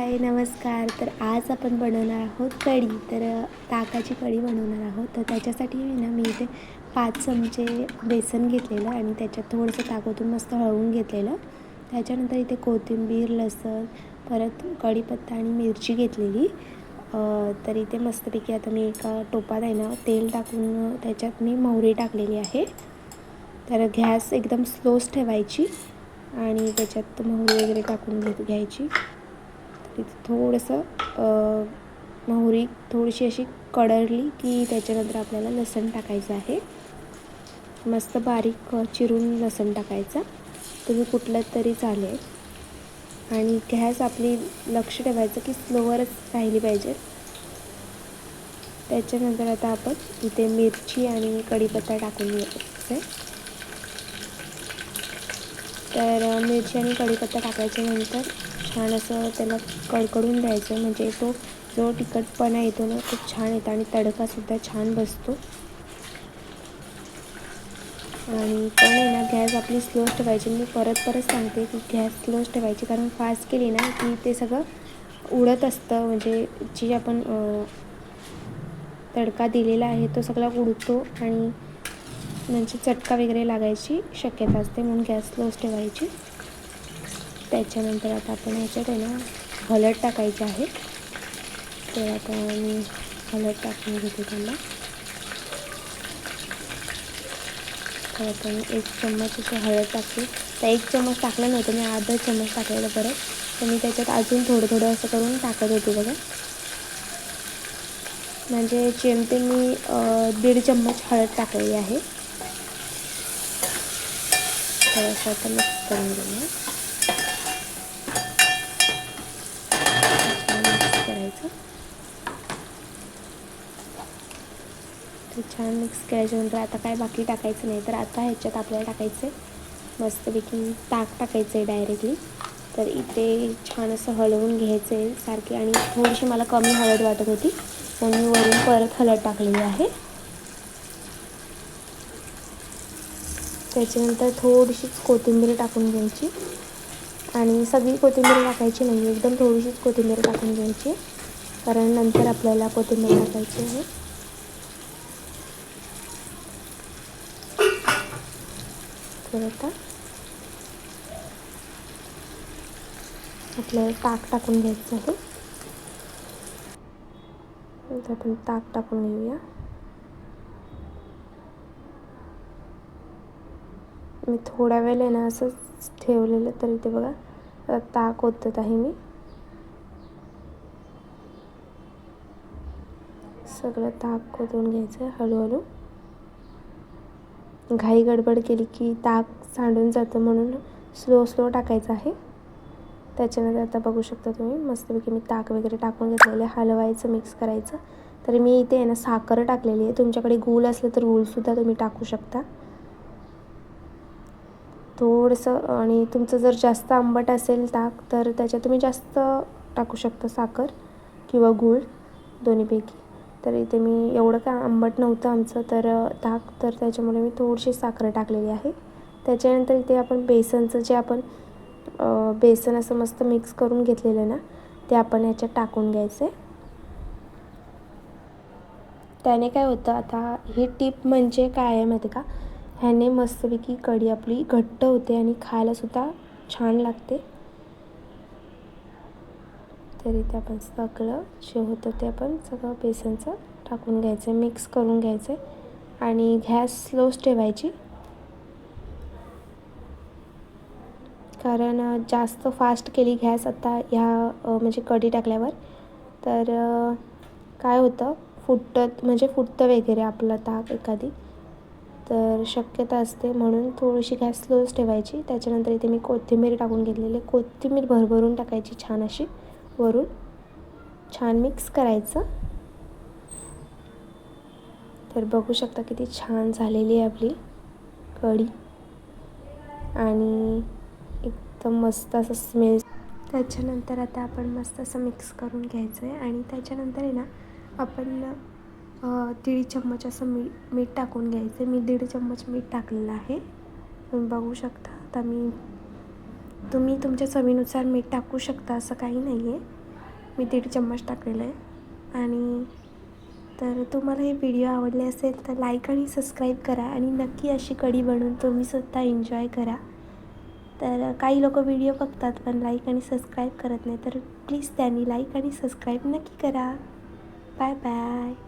हाय नमस्कार. तर आज आपण बनवणार आहोत कढी. तर ताकाची कढी बनवणार आहोत. तर त्याच्यासाठी मी इथे 5 चमचे बेसन घेतलेलं आणि त्याच्यात थोडंसं ताक ओतून मस्त हळवून घेतलेलं. त्याच्यानंतर इथे कोथिंबीर, लसूण, परत कढीपत्ता आणि मिरची घेतलेली. तर इथे मस्तपैकी आता मी एका टोपात तेल टाकून त्याच्यात मी मोहरी टाकलेली आहे. तर गॅस एकदम स्लोच ठेवायची आणि त्याच्यात मोहरी वगैरे टाकून घ्यायची. तिथे थोडंसं मोहरी थोडीशी अशी कढली की त्याच्यानंतर आपल्याला लसूण टाकायचं आहे. मस्त बारीक चिरून लसूण टाकायचा. तुम्ही कुठलं तरी चालेल. आणि गॅस आपली लक्ष ठेवायचं की स्लोवरच राहिली पाहिजे. त्याच्यानंतर आता आपण इथे मिरची आणि कढीपत्ता टाकून घ्यायचं आहे. तर मिरची आणि कढीपत्ता टाकायच्यानंतर छान असं त्याला कडकडून द्यायचं. म्हणजे तो जो तिखटपणा येतो ना खूप छान येतो आणि तडकासुद्धा छान बसतो. आणि पण गॅस आपली स्लोच ठेवायची. मी परत सांगते की गॅस स्लोच ठेवायची, कारण फास्ट केली ना की ते सगळं उडत असतं. म्हणजे जी आपण तडका दिलेला आहे तो सगळा उडतो आणि म्हणजे चटका वगैरे लागायची शक्यता असते, म्हणून गॅस स्लोच ठेवायची. त्याच्यानंतर आता आपण ह्याच्यात हळद टाकायची आहे. तर आता मी हळद टाकून घेते त्याला. तर आपण 1 चम्मच असं हळद टाकते. तर 1 चम्मच टाकलं नव्हतं, मी अर्धा चम्मच टाकलेलं परत. तर मी त्याच्यात अजून थोडं असं करून टाकत होते बघा. म्हणजे जेमतेम मी 1.5 चम्मच हळद टाकलेली आहे. तर असं आता मिक्स करून घेऊया. मिक्स करायचं. ते छान मिक्स केल्याच्यानंतर आता काय बाकी टाकायचं नाही. तर आता ह्याच्यात आपल्याला टाकायचं आहे मस्तपैकी ताक टाकायचं आहे डायरेक्टली. तर इथे छान असं हलवून घ्यायचं आहे सारखी. आणि थोडीशी मला कमी हळद वाटत होती म्हणून मी वरून परत हळद टाकलेली आहे. त्याच्यानंतर थोडीशीच कोथिंबीर टाकून घ्यायची. आणि सगळी कोथिंबीर टाकायची नाही, एकदम थोडीशीच कोथिंबीर टाकून घ्यायची, कारण नंतर आपल्याला कोथिंबीर टाकायची आहे. तर आता आपल्याला ताक टाकून घ्यायचं आहे. तर आपण ताक टाकून घेऊया. मी थोड्या वेळ असंच ठेवलेलं, तर इथे बघा ताक ओतत आहे मी. सगळं ताक ओतून घ्यायचं हळूहळू. घाई गडबड केली की ताक सांडून जातं, म्हणून स्लो टाकायचं आहे. त्याच्यानंतर आता बघू शकता तुम्ही मस्तपैकी मी ताक वगैरे टाकून घेतलेलं आहे. हलवायचं, मिक्स करायचं. तर मी इथे साखर टाकलेली आहे. तुमच्याकडे गूळ असलं तर गूळसुद्धा तुम्ही टाकू शकता थोडंसं. आणि तुमचं जर जास्त आंबट असेल ताक तर त्याच्यात तुम्ही जास्त टाकू शकता, साखर किंवा गूळ दोन्हीपैकी. तर इथे मी एवढं काय आंबट नव्हतं आमचं तर ताक, तर त्याच्यामुळे मी थोडीशी साखर टाकलेली आहे. त्याच्यानंतर इथे आपण बेसनचं जे आपण बेसन असं मस्त मिक्स करून घेतलेलं ना, ते आपण याच्यात टाकून घ्यायचं आहे. त्याने काय होतं, आता ही टीप म्हणजे काय आहे माहिती का, ह्याने मस्तपैकी कढी आपली घट्ट होते आणि खायलासुद्धा छान लागते. तर इथे आपण सगळं जे होतं ते आपण सगळं बेसनचं टाकून घ्यायचं, मिक्स करून घ्यायचं आणि गॅस स्लोच ठेवायची, कारण जास्त फास्ट केली गॅस आता ह्या म्हणजे कढी टाकल्यावर तर काय होतं, फुटतं वगैरे आपलं ताक एखादी तर शक्यता असते, म्हणून थोडीशी गॅस स्लोच ठेवायची. त्याच्यानंतर इथे मी कोथिंबीर टाकून घेतलेली. कोथिंबीर भरभरून टाकायची छान अशी वरून. छान मिक्स करायचं. तर बघू शकता किती छान झालेली आहे आपली कढी आणि एकदम मस्त असं स्मेल. त्याच्यानंतर आता आपण मस्त असं मिक्स करून घ्यायचं आहे आणि त्याच्यानंतर आपण 1.5 चम्मच असं मीठ टाकून घ्यायचं. मी 1.5 चम्मच मीठ टाकलेलं आहे. तुम्ही बघू शकता. आता तुम्ही तुमच्या चवीनुसार मीठ टाकू शकता, असं काही नाही आहे. मी 1.5 चम्मच टाकलेलं आहे. आणि तर तुम्हाला हे व्हिडिओ आवडले असेल तर लाईक आणि सबस्क्राईब करा आणि नक्की अशी कढी बनवून तुम्ही सुद्धा एन्जॉय करा. तर काही लोक व्हिडिओ बघतात पण लाईक आणि सबस्क्राईब करत नाही, तर प्लीज त्यांनी लाईक आणि सबस्क्राईब नक्की करा. Bye bye.